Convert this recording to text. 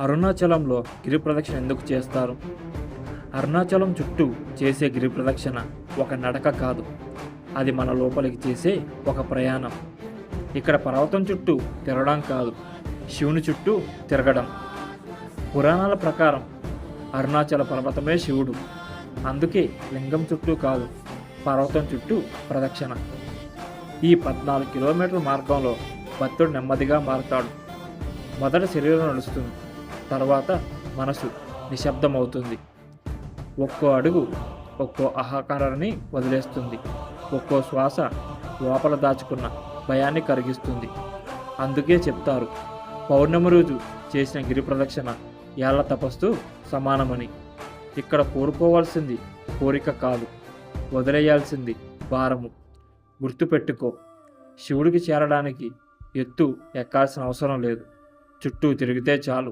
అరుణాచలంలో గిరి ప్రదక్షిణ ఎందుకు చేస్తారు? అరుణాచలం చుట్టూ చేసే గిరి ప్రదక్షిణ ఒక నడక కాదు, అది మన లోపలికి చేసే ఒక ప్రయాణం. ఇక్కడ పర్వతం చుట్టూ తిరగడం కాదు, శివుని చుట్టూ తిరగడం. పురాణాల ప్రకారం అరుణాచల పర్వతమే శివుడు, అందుకే లింగం చుట్టూ కాదు, పర్వతం చుట్టూ ప్రదక్షిణ. ఈ 14 కిలోమీటర్ల మార్గంలో భక్తుడు నెమ్మదిగా మారుతాడు. మొదట శరీరం నడుస్తుంది, తర్వాత మనసు నిశ్శబ్దమవుతుంది. ఒక్కో అడుగు ఒక్కో అహంకారాన్ని వదిలేస్తుంది, ఒక్కో శ్వాస లోపల దాచుకున్న భయాన్ని కరిగిస్తుంది. అందుకే చెప్తారు, పౌర్ణమి రోజు చేసిన గిరి ప్రదక్షిణ ఏళ్ల తపస్సు సమానమని. ఇక్కడ కోరుకోవాల్సింది కోరిక కాదు, వదిలేయాల్సింది భారము. గుర్తుపెట్టుకో, శివుడికి చేరడానికి ఎత్తు ఎక్కాల్సిన అవసరం లేదు, చుట్టూ తిరిగితే చాలు.